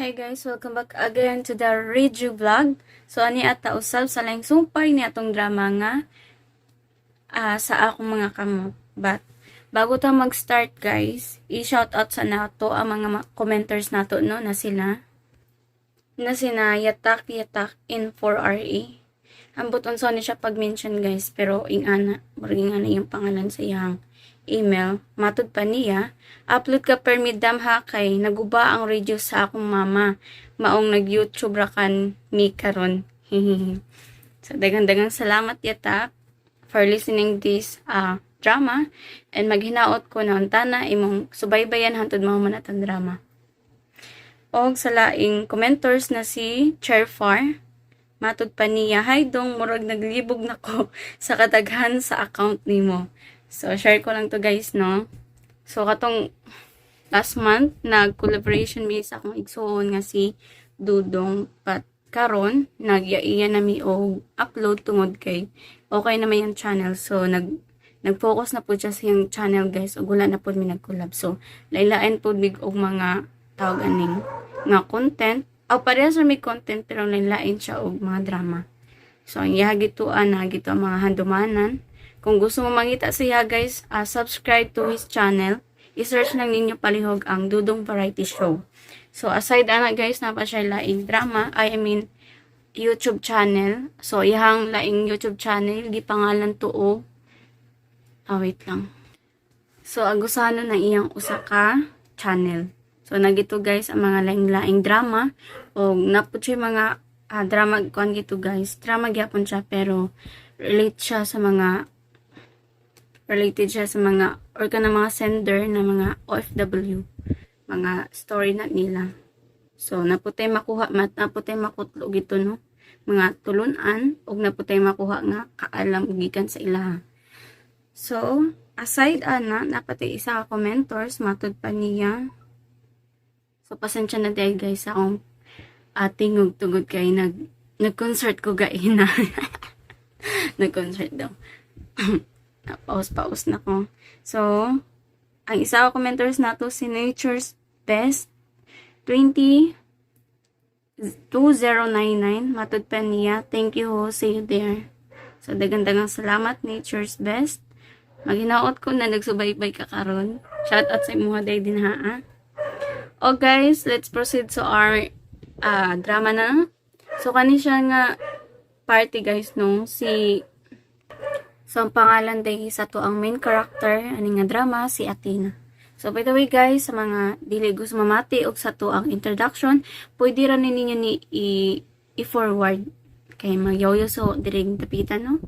Hi guys, welcome back again to the Reju vlog. So ani ata usab sa laing sumpay ni atong drama nga sa akong mga kamot. But bago ta mag-start guys, i-shout out sa nato ang mga commenters nato no na sina Yatak in 4RE. Ambot unsa ni siya pag-mention guys, pero ingana yung pangalan sa iyang email. Matud pa niya, upload ka permit dam ha kay naguba ang radio sa akong mama. Maong nag-YouTube ra kan mi karon. So dagang salamat Yatak for listening this drama, and maghinaot ko na untana imong subaybayan hantod mao man atong drama. Og sa laing commenters na si Chairfar, matud pa niya, "Hi dong, murag naglibog na ko sa kadaghan sa account nimo." So share ko lang to guys no. So katong last month nag-collaboration mi sa akong igsuon nga si Dudong, but karon nagyaiya na mi og upload tungod kay okay na may yung channel. So nag-focus na po siya sa yung channel guys, ug wala na po mi nag-collab. So laylain po big og mga tawag aning nga content. Parehas na may content pero lain siya og mga drama. So ang ihagituan na gito ang mga handumanan. Kung gusto mo mangita siya guys, subscribe to his channel. I-search lang ninyo palihog ang Dudong Variety Show. So aside ana guys, na pa siya laing drama, YouTube channel. So ihang laing YouTube channel gipangalan tuo. Wait lang. So agusano na iyang usa ka channel. So nagito guys ang mga laing-laing drama, o napud siya mga drama kuan gito guys. Drama gyapon siya pero related siya sa mga or kanang mga sender na mga OFW, mga story na nila. So naputay makuha naputay makutlo gito no, mga tulunan, og naputay makuha nga kaalam gikan sa ilaha. So aside ana napatay isa ka commentors matud pa niya. So pasensya na dahil guys akong tingog tugod kay nag-concert ko gaina. Nag-concert daw. Paus na ko. So ang isa ka commentors nato si Nature's Best 202099 matud pa niya. Thank you ho, see you there. So dagang salamat Nature's Best. Maghinaot ko na nagsubaybay ka karon. Shout out sa imuha day din ha. Oh guys, let's proceed to our drama na. So kani siya nga party guys no, so ang pangalan day sa to ang main character ani nga drama si Athena. So by the way guys, sa mga dili gusto mamati og sa to ang introduction, pwede ra ninyo ni i-forward kay magyaw so diring tapitan no.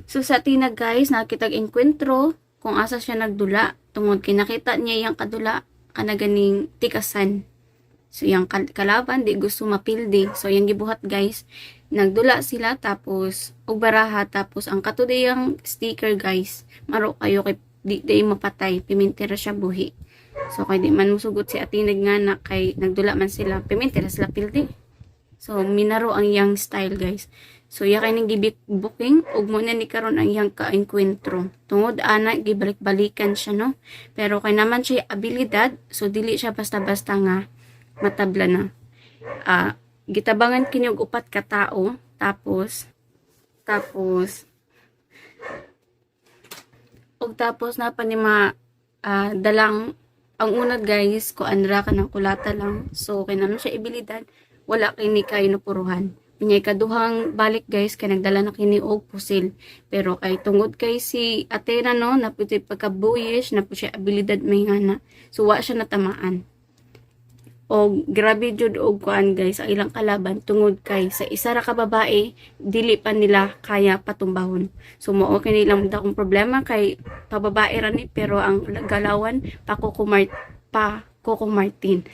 So sa Athena guys, nakitag enkwentro kung asa siya nagdula tungod kay nakita niya yang kadula kana ganing tikasan. So yung kalaban di gusto mapildi. So yung gibuhat guys, nagdula sila tapos og baraha, tapos ang katudayang sticker guys, maro kayo kay di mapatay, pimentera siya buhi. So kay di man musugot si Athena nga na kay nagdula man sila, pimentera sila pildi. So minaro ang yang style guys. So iya kay ning gibik booking ug mo na ni karon ang iyang ka-enkwentro. Tungod ana gibalik-balikan siya no. Pero kay naman siya abilidad, so dili siya basta-basta nga matabla na. Gitabangan kini og upat ka tao, tapos na pa ni dalang ang unad guys ko andra ka ng kulata lang. So kay naman siya abilidad, wala kini kay napuruhan. Pinyay kaduhang balik guys kay nagdala na kini og pusil. Pero kay tungod kay si Athena no, naputi pagka-boyish, naputi siya abilidad may ngana. So wa siya natamaan. Og grabe jud og kuan guys ang ilang kalaban tungod kay sa isa ra ka babae dili pa nila kaya patumbahon. So mao kay nilang dakong problema kay pababae ra ni pero ang galawan pa Coco Martin.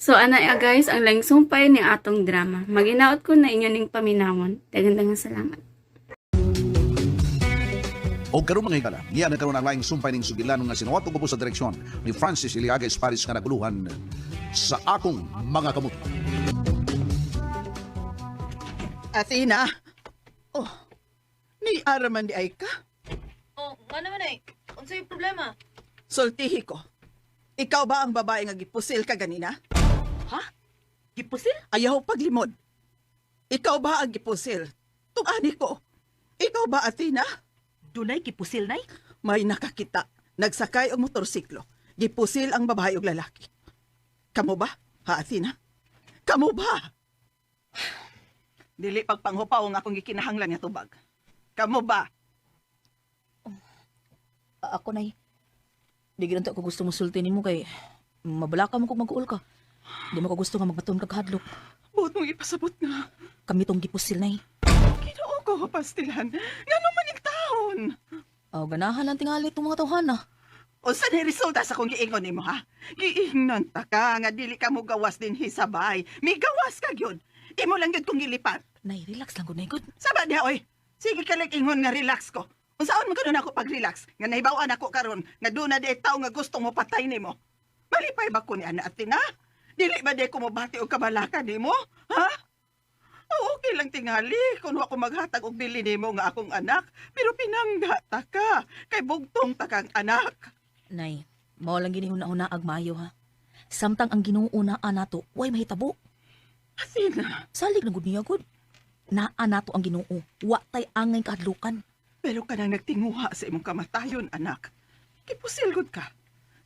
So ana guys ang lang sumpay ni atong drama. Maginaot ko na inyo ning paminawon. Daghang salamat. O karon mga higala, niya nagkaroon ang laing sumpay ning sugilan nga sinuwato ko po sa direksyon ni Francis Iliaga Esparis nga naguluhan sa akong mga kamot. Athena? Oh, ni araman di ay ka? Oh, nga naman eh. Unsay problema? Sultihi ko. Ikaw ba ang babae nga gipusil ka ganina? Ha? Gipusil? Ayaw paglimod. Ikaw ba ang gipusil? Tungani ko. Ikaw ba, Athena? Dunay gipusil, nay? May nakakita. Nagsakay og motorsiklo. Gipusil ang babae ug lalaki. Kamo ba, ha, Athena? Kamo ba? Dili pagpanghupaw ang akong gikinahanglan nga tubag. Kamo ba? Ako, nay. Di ginanto ako gusto mo sulti nimo kay mabala ka mo kung mag-uol ka. Di mo ko gusto nga magbaton kag hadlok. Buot mong ipasabot nga. Kami tong gipusil, nay. Ginoo ko, pastilan. Nga naman yung taon. Ganahan lang tingali itong mga tawhana. O saan yung resulta sa kong giingon nimo ha? Giingnon ta ka nga dili ka mo gawas din hisabay. May gawas ka gyud. Imo lang gyud kong gilipat. Nay, relax lang gud, nay gud. Sabad niya, oy. Sige ka lang ingon nga relax ko. Unsaon man karon ako pag-relax? Nga nahibawan ako karon nga doon na di tao nga gusto mo patay nimo. Malipay ba ko ni Ana Athena? Dili ba di ko mobati og kabalaka nimo? Ha? Okay lang tingali kung ako maghatag og bili nimo nga akong anak, pero pinangga ta ka kay bugtong ta kang anak. Nay, mao lang ginihuna-una ag maayo ha. Samtang ang ginuuna nato, way mahitabo. Athena, Salig na gud niya gud. Naa nato ang Ginoo, wa tay angay kahadlukan. pero kanang nagtinguha sa imong kamatayon, anak. Kipusilgod ka.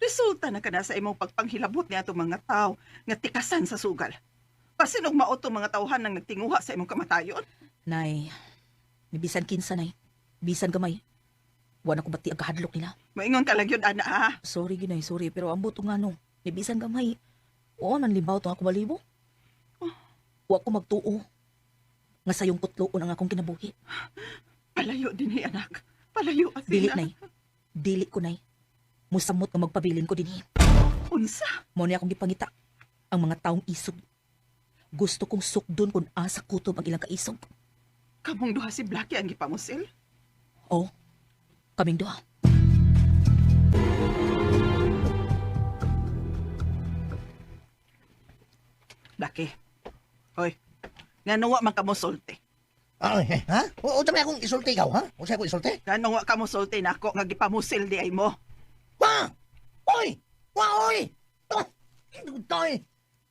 Resulta na kana sa imong pagpanghilabot ni atong mga tao nga tikasan sa sugal. Pasinog mao tong mga tawhan nang nagtinguha sa imong kamatayon. Nay, bisan kinsa nay. Bisan gamay. Wa na ko bati ang kahadlok nila. Maingon ka lang yun, ana, ha? Sorry ginay, sorry pero ambot nga no. Bisan gamay. Oo, nanlibaw to ako balibo. Wa ko magtuo. Nga sayong putloon ang akong kinabuhi. Palayo din anak. Palayo, Athena. Dili nay. Dili ko nay. Musamot nga magpabilin ko dinhi. Unsa? Mao ni akong gipangita ang mga taong isog. Gusto kong sukdon kung asa kutob ang ilang kaisog. Kamong duha si Blackie ang gipamusil? O, kaming duha. Blackie. Hoy, nga nawa man ka mo sulti. Ay, ha? O dami akong isulti ikaw, ha? O siya ko isulti? Nga nawa ka mo sulti na ako nga gipamusil di ay mo. Wa! Oy! Wa, oy! Oh, kitutoy!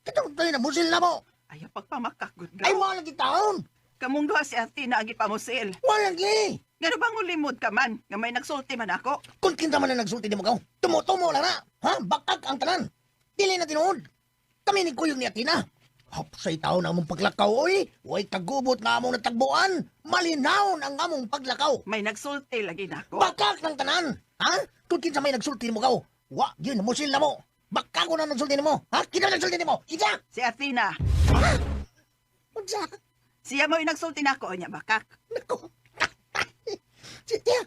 Kitutoy na musil na mo! Ayaw pagpamakak, good Ay, girl. wa lagi taon! Kamong duha si Athena ang gipamusil. Wa lagi! Nga bang ulimod ka man, nga may nagsulti man ako. Kung kinta man na nagsulti di mo kaw, tumo-tumo lang na! Ha? Bakag ang tanan! Dili na tinuod! Kami ni Kuyog ni Athena! Hapsay tao na among paglakaw, oy! Way tagubot nga among natagbuan! Malinaw ang among paglakaw! May nagsulti lagi na ako. Bakak ng tanan! Ha? Kung kinsa may nagsulti di mo kaw, wa, yun, musil na mo! Bakak ko na nagsulti ni mo! Ha? Kita nagsulti ni mo! Kita! Si Athena. Unsa? Siya mo yung nagsulti na ako, niya bakak. Nako.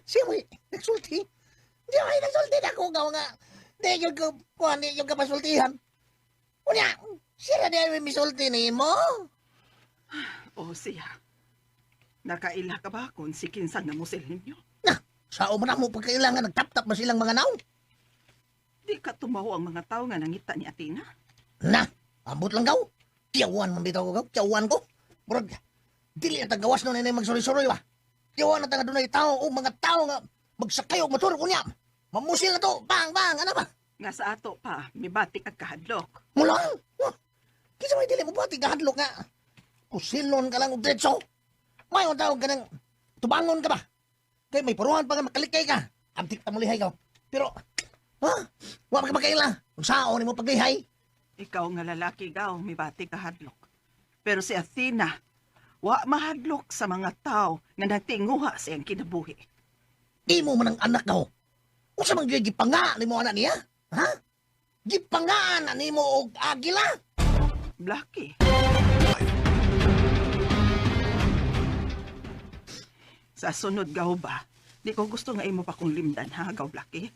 Siya mo nagsulti. Di mo nagsulti na ko gawa nga. Di yung kuhan, di yung kapasultihan. Unya, siya na yung misulti ni mo. O siya. Nakaila ka ba kung si Kinsan na musil ninyo? Na, sao mo na mo pagkailangan nagtap-tap ba silang mga naon? Di ka tumaho ang mga tao nga nangita ni Athena? Na, ambot lang gaw. Tiyawan man bitaw ko gaw. Tiyawan ko. Murag, dili na tagawas nun na magsuri-suri ba? Tiyawan na taga doon tao o mga tao nga magsakay o motor kunya. Mamusil na to. Bang, bang, ano ba? Nga sa ato pa, may batik at kahadlok. Mula? Kisa may dili mo ba tigahadlok nga? Kusilon ka lang o diretso. May ang tawag ka ng tubangon ka ba? Kaya may paruhan pa nga makalikay ka. Abdik na mulihay ka. Pero, ha? Wa ka makaila. Kung saan ni mo paglihay? Ikaw nga lalaki gaw, may batik kahadlok. Pero si Athena, wa mahadlok sa mga tao nga nagtinguha sa iyang kinabuhi. Di mo man ang anak ka ho. Kung sa mga gipanga ni mo anak niya? Ha? Gipangaan na ni mo og agila? Blackie. Sa sunod gaw ba, di ko gusto nga imo pa kong limdan ha, gaw Blackie.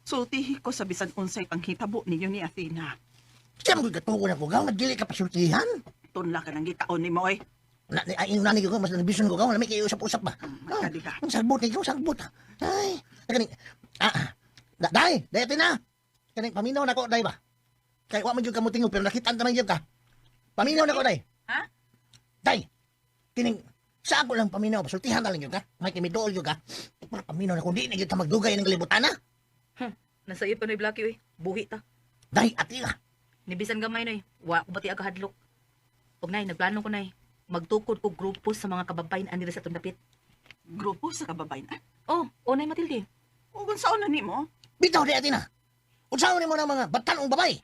Sultihi ko sa bisan unsay panghitabo ninyo ni Athena. Siya mo gatuko na ko gaw, nagdili ka pasultihan? Tunla ka ng gitaon ni mo eh. Yung nani ko, mas nabison ko gaw, nami kayo usap-usap ba? Magkadi ka. Ang sagbot ni ko, sagbot. Ay, kani, day, na. Kani, paminaw na ko, day ba? Kaya wa man yung kamutingog, pero nakitaan ka man yun ka. Paminaw na ko, day. Ha? Day, kining, saan ko lang paminaw, pasultihan na lang yun ka. May kimidool yun ka. Paminaw na ko, di na yun ka magdugay ng kalibutan na. Nasa iyo pa na Blackie, uy. Buhi ta. Day, Athena, Nibisan gamay noy. Wa ko bati aga hadlok. Og nay nagplano ko nay magtukod ko grupo sa mga kababayan diri sa atong dapit. Grupo sa kababayan. Oh, nay Matilde. Ug unsaon na nimo? Bitaw di atin na. Unsaon nimo ng mga batanong babae?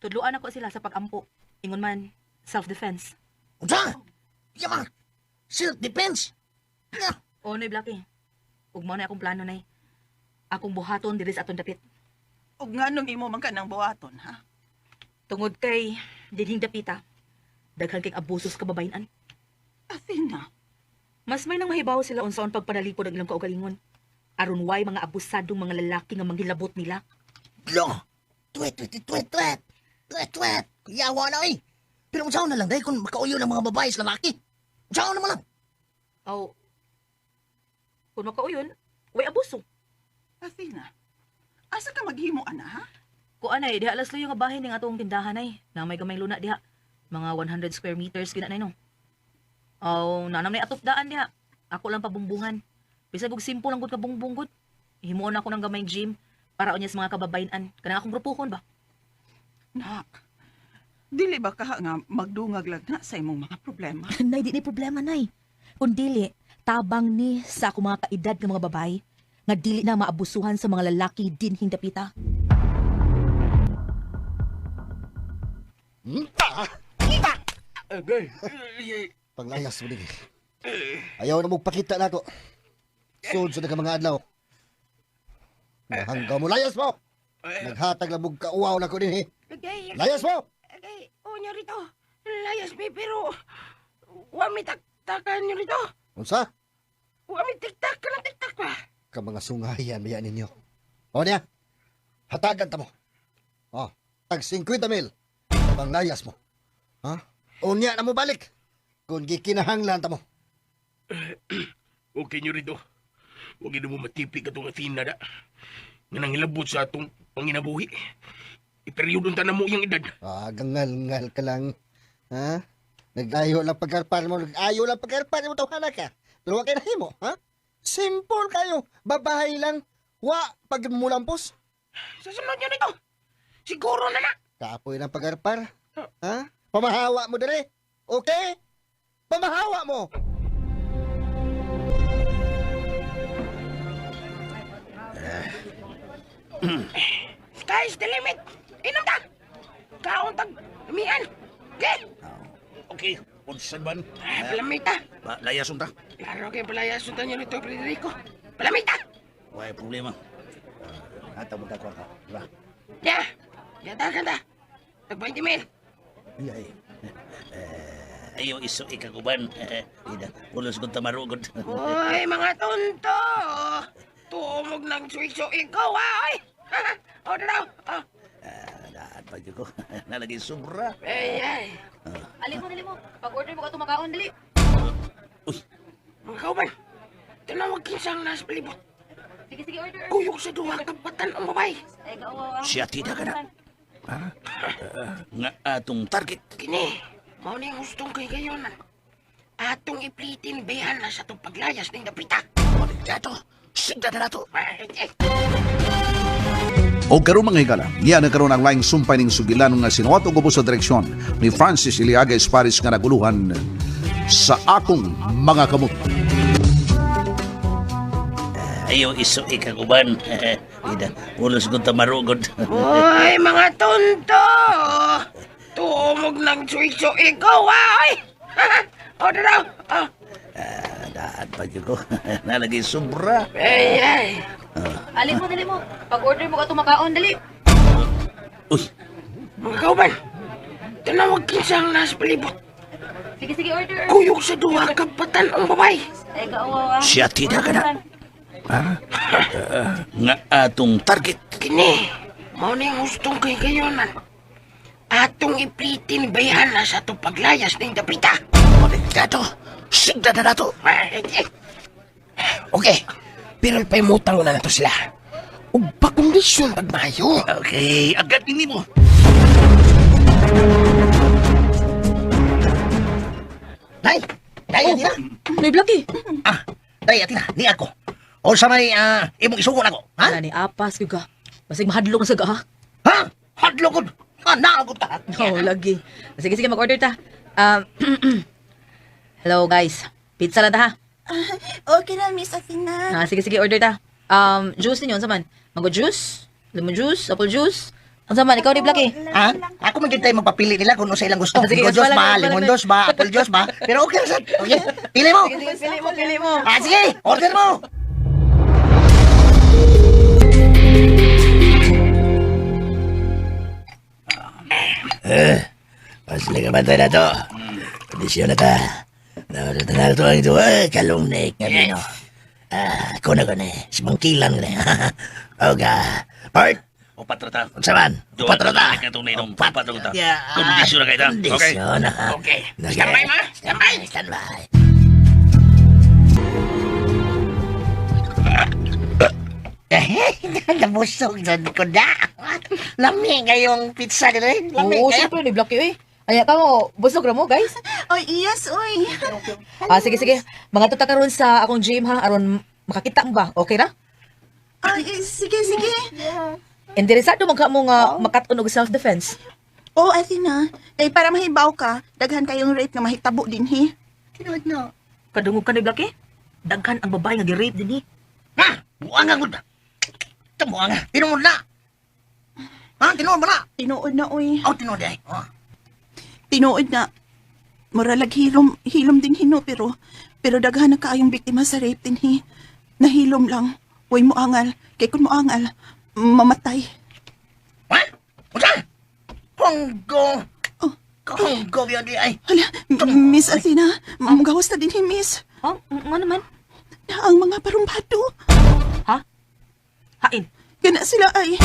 Tudluan ako sila sa pag-ampo. Ingon man, self-defense. Unsa? Yaman. Self-defense. Ya. Nay Blackie. Ug mao na akong plano nay. Akong buhaton diri sa atong dapit. Ug nganong imo man kanang buhaton, ha? Tungod kay dinhing dapita. Daghan kay abuso sa kababayan. Athena, Mas may nang mahibaw sila unsaon pagpanalipod ang ilang kaugalingon. Aron way mga abusadong mga lalaki nga manghilabot nila. Lo. Tuwet. Yawa na eh. Pero unsaon na lang dahil kung makauyo ng mga babae sa lalaki. Unsaon naman lang. Aw. Kung makauyon, way abuso. Athena. Asa ka maghimo ana, ha? Kuan ay diha alas luyo nga bahay ning atong tindahan ay. Na may gamay luna diha. Mga 100 square meters gina nay no. Aw, nanam nay atop daan diha. Ako lang pabumbungan. Bisag og simple lang gud ka bungbunggod. Himuon ako ng gamay gym para unya sa mga kababayan. Kanang akong grupuhon ba? Nak. Dili ba ka nga magdungag lagna sa imong mga problema? Nay, di ni problema, nay. Kung dili, tabang ni sa akong mga kaedad ng mga babae nga dili na maabusuhan sa mga lalaki dinhing dapita. Panglayas mo din. Ayaw na magpakita na to. Soon sa mga adlaw. Hanggaw mo, layas mo! Naghatag lang mong kauaw na ko din eh. Layas mo! Nyo rito. Layas mi pero wami taktakan nyo rito. Unsa? Wami tiktak ka ng tiktak pa. Ka mga sungayan maya ninyo. O niya, hatagan ta mo. O, tag 50 mil. Abang layas mo. Ha? O niya na mo balik. Kung gikinahanglan ta mo. Okay nyo rito. Huwag mo matipik atong Athena da. Nga nangilabot sa atong panginabuhi. Iperyodon ta na mo yung edad. Gangal-ngal ka lang. Ha? Nag-ayo lang pagkarpar mo. Nag-ayo lang pagkarpar mo. Tawhana ka. Pero wag kayo mo. Ha? Simple kayo. Babahay lang. Wa pagmulampos. Sa sunod nyo rito. Siguro na na. Kapoy ng pagkarpar. Ha? Pamahawa mo dere. Okay? Pamahawa mo. Sky's the limit. Inom ta. Kaon tag mian. Okay? Okay, unsan man? Palamita. Layas ta. Klaro kayo palayasun ta nyo nito, Frederico. Palamita. Wala problema. Ata mo ka. Diba? Ya. Yatakan ta. Tag 20 mil. Ay. Ayaw iso ikakuban. Ida, ulos kong tamarugod. Uy, mga tonto. Tumog ng suiso ikaw, ay. O, daw. Daan pa ko. Nalagay sobra. Ay. Ali mo. Pag-order mo ka tumakaon, dali. Mga kauban. Tinawag kinsang nas palibot. Sige, order. Kuyog sa duwa kapatan ang babay. Ay, kaawa. Siya tida ka na. Nga atong target. Kini, mao ni gustong kay gayonan. Atong iplitin behan na sa itong paglayas ng dapita. Dato, sigda na nato. Ay. O karon mga higala, niya nagkaroon ang laing sumpay ning sugilan nga sinuwat og ubos sa direksyon ni Francis Iliaga Esparis nga naguluhan sa akong mga kamot. Ayaw iso ikakuban. Ida, ulos kong tamarugod. Uy, mga tonto. Tumog ng suiso ikaw, ay. O, daw. Daan pa ko. Nalagay sobra. Ay. Ali mo. Pag-order mo ka tumakaon, dali. Uy, Mga kauban, tinawag kinsang nas palibot. Sige, order. Kuyog sa duwa kapatan ang babay. Ay, kaawa. siya tida ka na. Nga atong target. Kini, mao ni gustong kay gayonan. Atong iplitin behan na sa itong paglayas ng dapita. Dato, sigda na nato. Okay, pero paimutang na nato sila. Ug pakondisyon pagmayo. Okay, agad din mo. Nay! Nay, Atina! May Blackie. Nay, Atina, ni ako. O sa may imong isugon ako, ha? Ala ni apas ka. Basig mahadlok na sa ha. Ha? Hadlokod! Ana ko ta. Oh, lagi. Sige, sige, mag-order ta. Hello, guys. Pizza lang ta, ha? Okay na, Miss Athena. Sige, sige, order ta. Juice ninyo, unsa man? Mango juice? Lemon juice? Apple juice? Unsa man? Ikaw, di Blackie? Ha? Ako magintay magpapili nila kung ano sa ilang gusto. Sige, Mango juice wala, ba, wala, lemon wala. juice ba, apple juice ba. Pero okay lang sad. Okay. Pili mo. Pili mo. Sige, order mo. Pasli ka ba tayo na to? Kondisyon na ta. Nato ang ito, kalumnik nga bino. Kuna ko ni, si Bangkilan ko ni. Oga, part. Upat rata. Unsaman? Upat rata. Upat rata. Kondisyon na kayo ta. Okay. Okay. Standby ma. Standby. Standby. Nabusog dyan ko na. Lami ngayong pizza nila. Lami Oo, kayo. siyempre, ni Blackie, eh. Aya ka mo, busog ra mo, guys. Oy, yes, oy. Sige, sige. Mga tuta karon sa akong gym, ha? Aron makakita mo ba? Okay ra? Ay, sige, sige. Interesado man ka mo nga makatunog self-defense. Oh, Athena. Kay para mahibaw ka, daghan kayong rate nga mahitabo din, he. Tinood no. Kadungog ka ni Blackie? Daghan ang babae nga gi-rape din, eh. Ha? Buang nga gud. Buang nga. Tinuod na. Ha? Tinuod mo na. Tinuod na, oy. Oh, tinuod ay. Oh. Tinuod na. Muralag hilom din hino, pero daghan na kaayong biktima sa rape din, he. Nahilom lang. Huwag mo angal. Kay kung mo angal, mamatay. Ha? Unsa? Honggo. Oh. Honggo yun di ay. Hala, Miss Athena, magawas na din, he, Miss. Ha? Ano naman? Ang mga parumbado. Ha? Hain. Gana sila ay.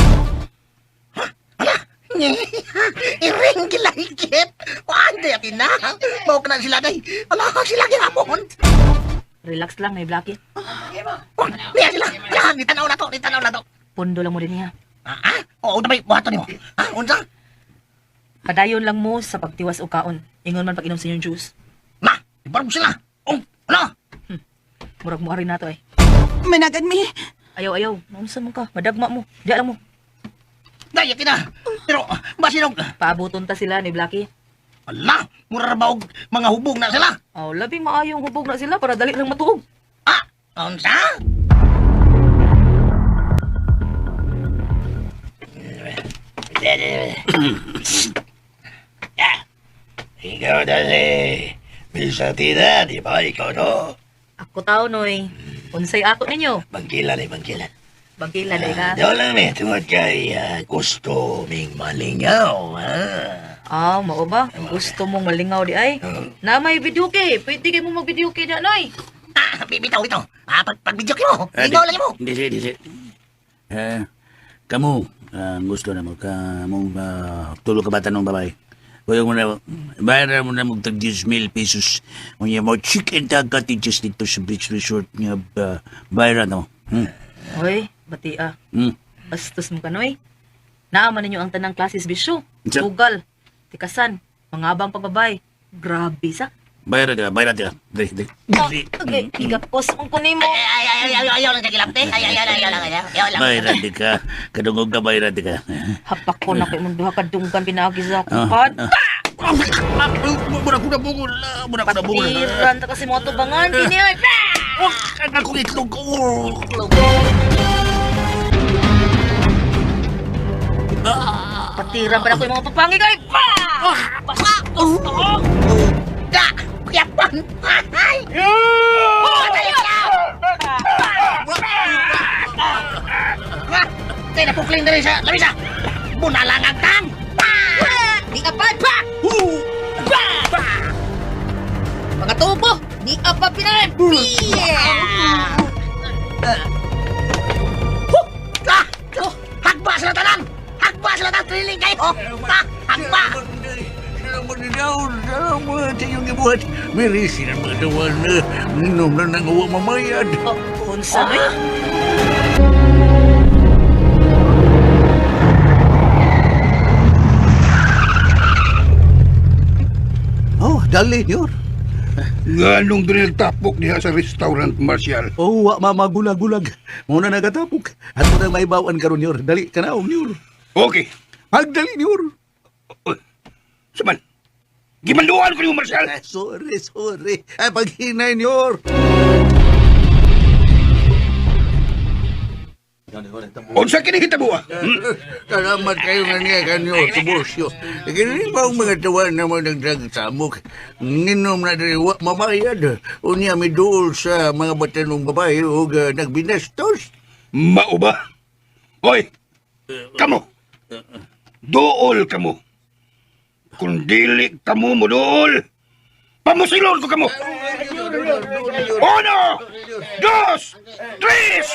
Iring gilahigit. Wanda yakin na. Mau ka na sila day. Wala ka sila ginamon. Relax lang, ni Blackie. Niya sila. Yan, ditanaw na to. Ditanaw na to. Pundo lang mo din niya. Ha? Oo, damay. Buhato ni mo. Ha? Unsa? Padayon lang mo sa pagtiwas o kaon. Ingon man pag inom sa inyong juice. Ma, ibarog sila. Oh, ano? Murag mo rin na to, eh. Managad mi. Ayaw. Naunsa mo ka? Madagma mo. Diya lang mo. Day, yakin na. Pero, basinog. Paabuton ta sila ni Blackie. Ala, mura ba og mga hubog na sila? Oh, labing maayong hubog na sila para dali lang matuog. Ha? Unsa? Ikaw dali. Bisa tidak, di ba? Ikaw no? Ako tao, noy. Unsay ato ninyo? Bangkilan ay bangkilan. Bangkila, day ka. Daw lang may tungod kay gusto ming malingaw, ha? Mao ba? Gusto mong malingaw di ay? Na may video kay. Pwede kayo mo mag-video kay na, noy. Bitaw. Pag-video mo. Ikaw lang mo. Dili. Kamu, gusto na mo, tulog ka ba tanong babae? Kaya mo na, bayaran mo na mo tag 10,000 pesos. Kung yung mga chicken tag cottages dito sa beach resort nga bayaran mo. Hoy, bati Bastos mo ka, noy. Naaman ninyo ang tanang klases bisyo. Sa- Tugal, tikasan, mangabang pagbabay. Grabe sa. Bayaran ka. Dali. Okay, igapos mong kunin mo. Ayaw lang kagilapte. Ayaw lang. Bayaran ka. Kadungog ka, bayaran ka. Hapak ko na kayo mong duha kadunggan pinagi sa kupad. Mura ko na bungol. Patiran ta kasi mo tubangan. Dini ay. Ako itlog ko. Patiran pa na ko yung mga papangi kay. Bastos to. Da! Yapan! Ay! Patay ka! Kaya napukling na rin sa lamisa! Bunalang ang tang! Di apan pa! Mga tubo! Di apa pinarin! Hagba sila tanan! Hagba sila tanan! Triling kayo! Hagba! Merisin ang mga dawan na minom na nangawa mamayad. Unsa na yun? Oh, dali, Yor. Nganong din tapok diha sa restaurant, Marshal? Oh, wa mamagulag-gulag. Muna nagatapok. At mo na maibawan karon, Yor. Dali ka na, Yor. Okay. Pagdali, Yor. Saman, gimanduan ko ni Marshal. Sorry. Ay, paghinay niyor. Unsa kini hitabo ah? Salamat kayo nga niya kanyo, subosyo. Kini ba ang mga tawa na mo nagdragsamok? Nginom na diri wa mabayad. Unya miduol sa mga batanong babae o nagbinastos. Mao ba? Hoy, kamo. Duol kamo. Kung dili kamo mo duol, pamusilon ko kamo. Uno, dos, tres!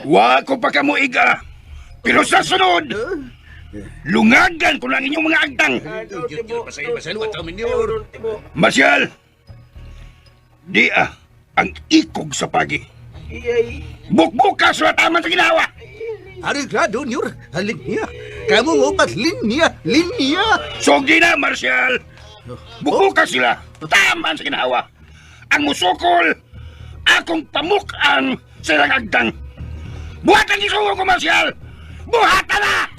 Wa ko pa kamo iga, pero sa sunod, lungagan ko lang inyong mga agtang. Marsyal, di ang ikog sa pagi. Bukbuka sa taman sa ginawa. Ariglado niyor. Halin niya. Kamu ngopat linya. Sogdi na, Marsyal. Bukbuka sila. Taman sa ginawa. Ang musukol, akong pamukaan sa ilang agtang. Buhatan isugo ko, Marsyal. Buhatan na!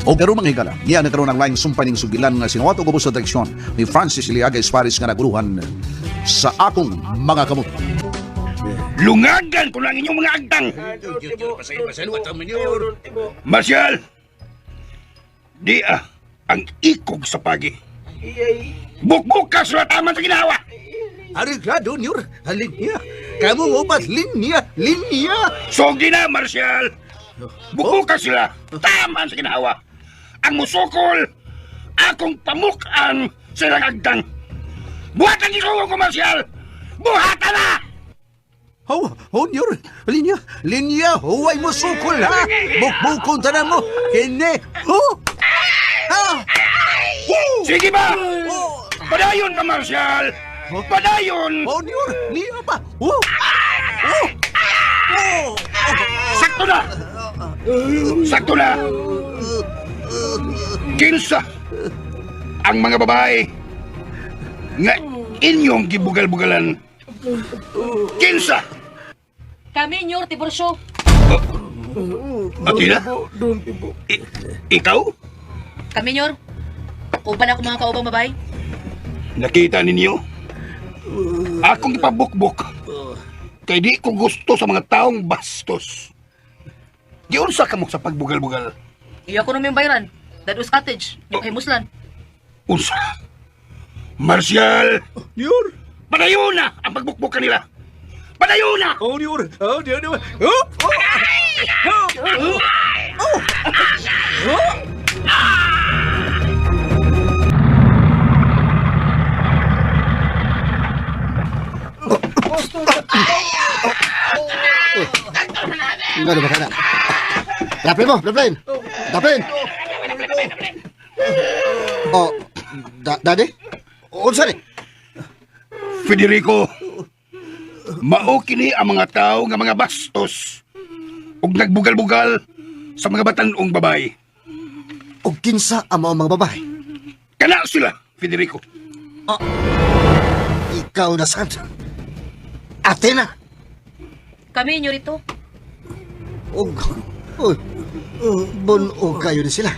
O pero mga higala, niya nagkaroon ng laing sumpay ng sugilan nga sinuwato ko sa direksyon ni Francis Iliaga Esparis nga naguluhan sa akong mga kamot. Lungagan ko lang inyong mga agtang. Marsyal, di ang ikog sa pagi. Bukbuka sa taman sa ginawa. Ariglado niyor. Halin niya. Kamu ngopat linya. Sogdi na, Marsyal. Bukbuka sila. Taman sa ginawa. Ang musukol, akong pamukaan sa ilang agtang. Buhatan isugo ko, Marsyal. Buhatan na! Niyor. Linya. Huway mo sukol, ha? Bukbukon tanan mo. Kine. Sige ba? Padayon ka, Marsyal. Padayon! Niyor. Niya pa. Sakto na! Kinsa ang mga babae nga inyong gibugal-bugalan? Kinsa? Kami, Nyor, Tiburcio. Atila? Ikaw? Kami, Nyor. Upan ako mga kaubang babae. Nakita ninyo? Akong ipabukbuk. Kay di ko gusto sa mga taong bastos. Giunsa ka mo sa pagbugal-bugal? Iya ko namin bayaran. Dadus cottage. Yung kay Muslan. Unsa? Marsyal! Niyor. Padayon na ang pagbukbuk kanila! Padayon na! Niyor. Ano ba ka na? Dapin mo, dapin! Oh, Daddy? Unsa ni? Federico, mao kini ang mga tao nga mga bastos ug nagbugal-bugal sa mga batanong babae. O kinsa ang mga babae? Kana sila, Federico. Ikaw na sad. Athena! Kami, Nyor, ito. Bunog kayo ni sila.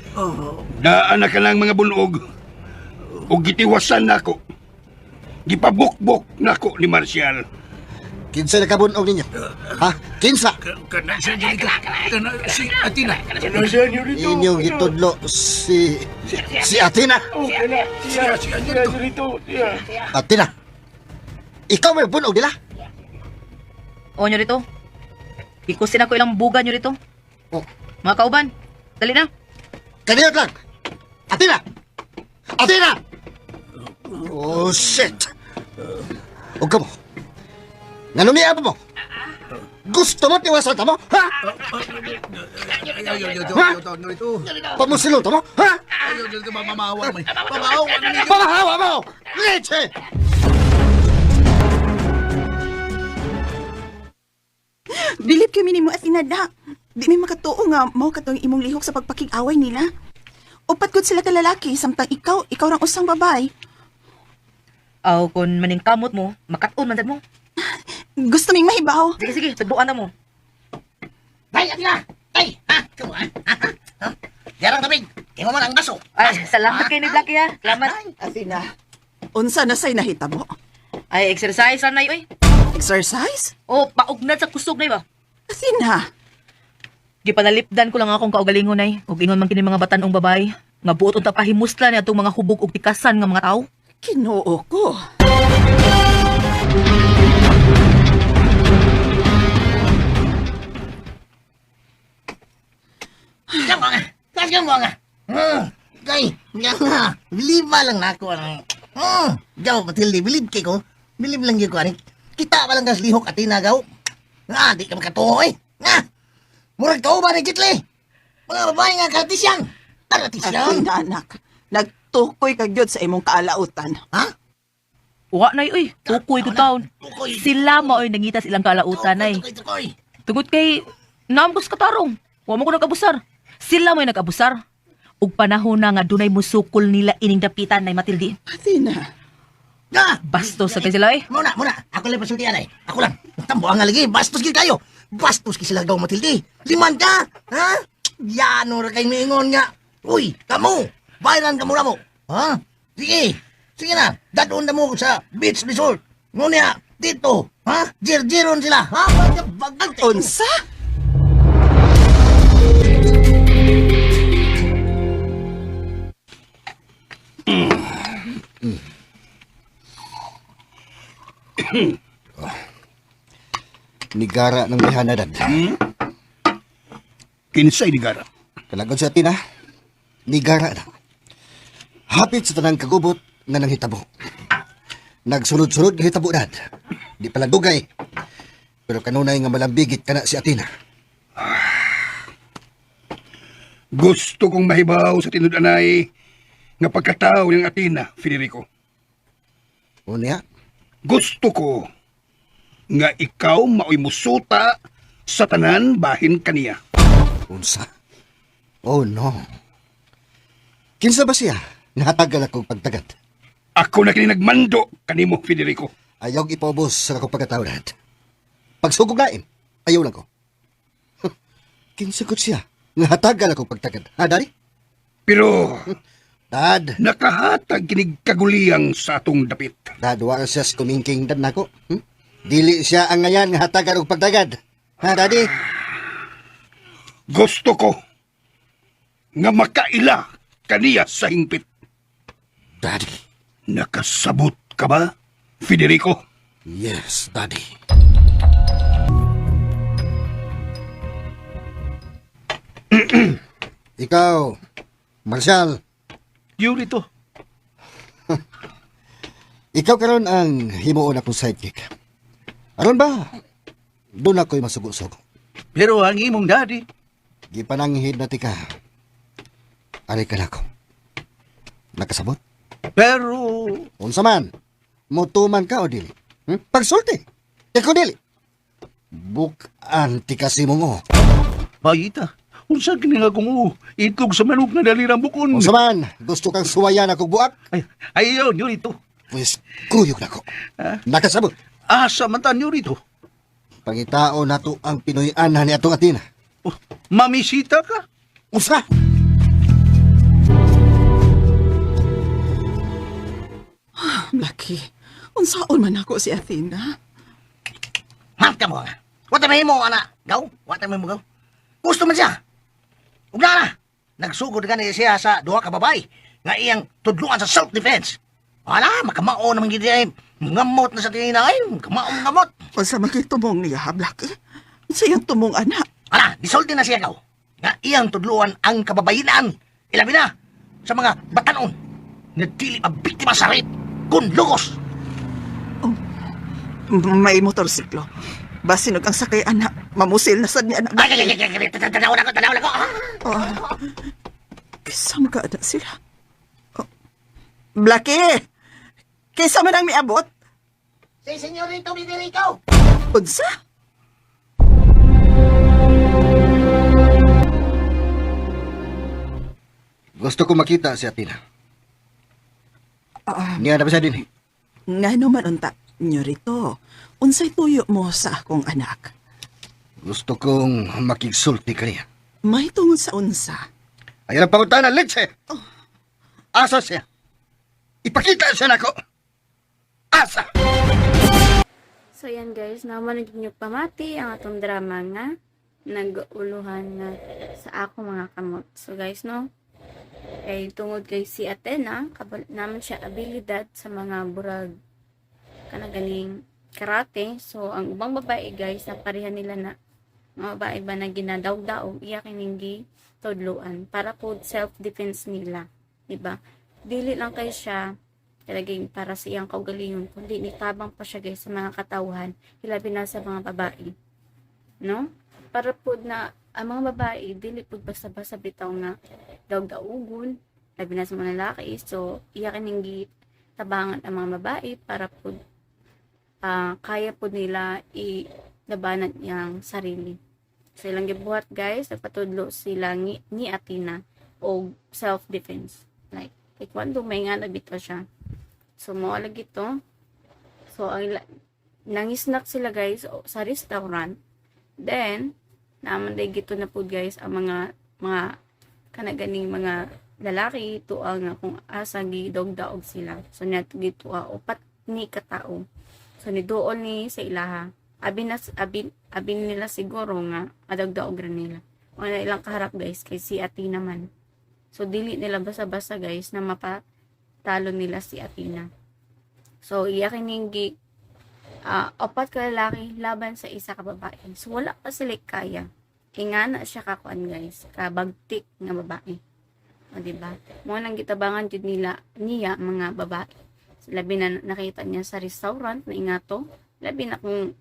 Daan na ka lang mga bunog ug gitiwasan nako. Gipabukbok nako ni Marsyal. Kinsa na kabunog ninyo? Ha? Kinsa? Kana siya dito. Kana si Atina. Inyong gitudlo si Athena. Athena, ikaw may bunog nila? O, Nyor, ito. Ikusin ako ilang buga, Nyor, ito. Oh. Mga kauban, dali na. Kaniyot lang! Athena! Oh, shit! Huwag ka mo. Nanumiya pa mo? Gusto mo tiwasan ta mo? Ha? Pamusilong ta mo? Ha? Pamahawa mo! Leche! Bilip kami ni mo at inada. Di may makatuo nga mao katong imong lihok sa pagpakig-away nila. Upat gud sila ka lalaki samtang ikaw rang usang babae. Aw, kung maning kamot mo, makat-on man dad mo. Gusto ming mahibaw. Sige, tagbuan na mo. Tay, Athena! Tay! Ha? Come on! Yarang tabig. Imo man ang baso. Ay, salamat kay ni Blackie ha. Salamat. Athena, unsa na say nahitabo? Ay, exercise na oy. Exercise? O, paugnat sa kusog na ba? Athena, Gipanalipdan ko lang akong kaugalingon ay. Ug ingon man kini mga batanong babae. Nga buot unta pahimusla ni atong mga hubog ug tikasan nga mga tao. Ginoo ko. Yan mo nga. Yan mo nga. Kay, yan nga. Biliba lang na ako. Gaw, Matilde, bilib kay ko. Bilib lang yun ko, anik. Kita pa lang kas lihok at tinagaw. Nga, di ka makatuho eh. Nga, murag ka ba ni Jitli? Mga babae nga karatisyan. Karatisyan? Athena, anak. Nagtukoy ka gyud sa imong kaalautan. Ha? Uwa na oy. Tukoy ko taon. Tukoy. Sila mo oy nangita silang kalautan ay. Tukoy. Tungod kay naam ko sa katarong. Wa mo ko nag-abusar. Sila mo'y nag-abusar. Ug panahon na nga dunay musukol nila ining dapitan nay Matilde. Athena, Nga, Bastos sa kay sila eh. muna. Ako lang pasultihan ay. Ako lang. Tambo ang lagi. Bastos gil kayo. Bastos ki sila daw, Matilde. Liman ka. Ha? Yano ra kay mingon nga. Uy, kamu. Bayaran ka muna mo. Ha? Sige. Sige na. Dadun na mo sa beach resort. Ngunya, dito. Ha? Jir-jiron sila. Ha? Bagante. unsa? Nigara ng bihanadad. Kinsay ni Gara? Kalagod sa atin, ha? Nigara na. Hapit sa tanang kagubot nga nang hitabo. Nagsunod-sunod nga hitabo dad. Di pala dugay. Pero kanunay nga malambigit ka na si Atina. Gusto kong mahibaw sa tinudanay nga pagkatao ng Atina, Federico. Unya, Gusto ko nga ikaw maoy musuta sa tanan bahin kaniya. unsa? Oh no. Kinsa ba siya? Nahatagal akong pagtagad. Ako na kini nagmando kanimo, Federico. Ayaw ipaubos sa akong pagkatao dad. Pagsugog lain, ayaw lang ko. Kinsa gud siya? Nahatagal akong pagtagad. Ha, Daddy? Pero Dad, nakahatag kinig kaguliyang sa atong dapit. Dad, wala siya sa kumingking dad nako. Dili siya ang ngayan nga hatagan og pagtagad. Ha, Daddy? Gusto ko nga makaila kaniya sa hingpit. Daddy. Nakasabot ka ba, Federico? Yes, Daddy. Ikaw, Marshall, Yuri to. ikaw karon ang himuon akong sidekick. Aron ba? Doon ako'y masugo-sugo. Pero ang imong daddy, Gipananghid na tika. Ari ka na ko. Nakasabot? pero Unsa man? Mutuman ka o dili? Pagsulti. Ikaw dili. Bukan tika si mo. bayita. Unsa kini nga kung itlog sa manok na dalirang bukon. Unsa man? Gusto kang suwayan ako buak? Ay, ayaw, Yuri to. Pues kuyog na ko. Nakasabot. Asa man tan Yuri to. Pangitao na to ang Pinoy-ana ni atong Atina. Oh, mamisita ka? Unsa? Blackie, unsaon man ako si Athena? Hap ka mo nga. Wata may mo, ana. Gaw? Wata may mo, gaw? Gusto man siya. Ugna na. Nagsugod ka siya sa duha ka babay nga iyang tudluan sa self-defense. Wala, makamao naman gidi ay ngamot na sa tininain. Kamaong ngamot. Unsa magitumong niya, ha, Blackie? Unsa yung tumong anak? Ala, disolti na siya, gaw. Nga iyang tudluan ang kababayinan. Ilabi na sa mga batanon. Nagdili ang biktima sa rape. Kun lugos. May motorsiklo. Basin ang sakay anak. Mamusil na sad niya anak. Ay, tanaw na ko. Kisa magkaada sila. Oh. Blackie! Kisa man ang miabot? Si Senyorito Federico. Unsa? Gusto ko makita si Atina. Niya na ba siya din? Nga naman unta, nyorito. Unsay tuyo mo sa akong anak? Gusto kong makigsulti ka niya. May tungod sa unsa. Ayan ang pangutana, Litse. Asa siya? Ipakita siya nako. Asa? So yan guys, naman nyo pamati ang atong drama nga nag-uluhan nga sa ako mga kamot. So guys, no, kay tungod kay si Athena, kabal naman siya abilidad sa mga burag kanaganing karate. So ang ubang babae guys, napareha nila na mga babae ba na ginadaog-daog, iya kining tudluan para po self-defense nila, diba? Dili lang kay siya talaging para sa iyang kaugalingon, kundi nitabang pa siya guys sa mga katawhan, hilabi na sa mga babae, no? Para po na ang mga babae dili po basta-basta bitaw nga daog-daugon, labi na sa mga lalaki. So iya kining tabangan ang mga babae para po kaya po nila labanan yang sarili. So ilang gibuhat guys, nagpatudlo sila ni Athena o self-defense. Like, taekwondo may nga nabito siya. So mo lagi to. So ang nangisnak sila guys sa restaurant. Then naman day gito na po guys ang mga kanaganing mga lalaki to ang kung asa gidog-daog sila. So nato gito upat ni katao. So ni dool ni sa ilaha. Abin nila siguro nga adagdaog rin nila. Wala ilang kaharap guys kay si Athena man. So dili nila basa-basa guys na mapatalo nila si Athena. So iya kining opat ka lalaki laban sa isa ka babae. So wala pa sila kaya. Inga na siya kakuan guys, kabagtik nga babae. O diba? Mo nang gitabangan jud niya mga babae. So, labi na nakita niya sa restaurant na ingato, labi na kung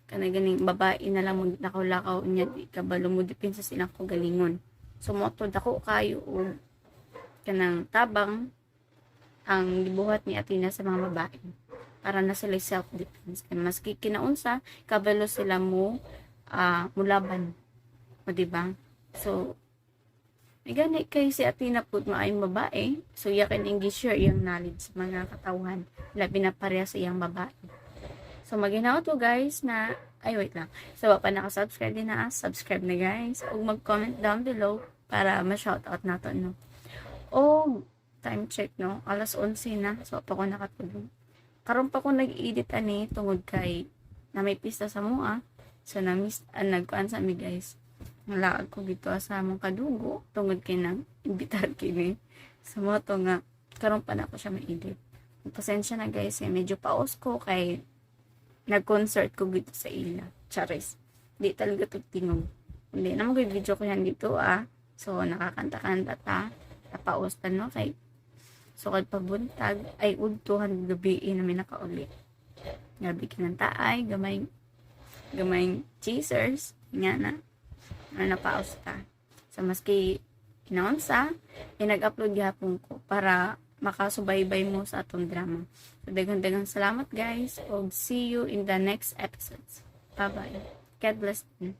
kanaganing babae na lang mo lakaw-lakaw niya, di kabalo mo dipin sa silang kagalingon. So motod ako kayo o kanang tabang ang gibuhat ni Athena sa mga babae para na sila self-defense. Kaya maski kinaunsa, kabalo sila mo mulaban. O diba? So, may gani kay si Athena po maayong babae. So, yakin ang share yung knowledge sa mga katawhan. Labi na pareha sa iyang babae. So, maginaw to guys na, ay wait lang. So, pa nakasubscribe din na, subscribe na guys. O mag-comment down below para ma-shoutout nato, no? O, time check, no? Alas 11 na. So, pa ko nakatulog. Karon pa ko nag-edit ani tungod kay na may pista sa mua. So, na-miss, nagkuhan sa mi guys. Nalakad ko dito sa mong kadugo tungod kay nang imbitar kini. Sa mga to nga, karon pa na ako siya ma-edit. Pasensya na guys, medyo paos ko kay nag-concert ko dito sa ila. Charis. Di talaga ito tingog. Hindi na mag-video ko yan dito So, nakakanta-kanta ta. Napaos ta no kay sukad pabuntag ay udtuhan gabi na may nakauli. Gabi kinanta ay gamay cheesers nga na napaos ta. So, maski inaunsa, nag-upload gihapon ko para makasubaybay mo sa atong drama. So, daghang salamat guys. And see you in the next episodes. Bye-bye. God bless you.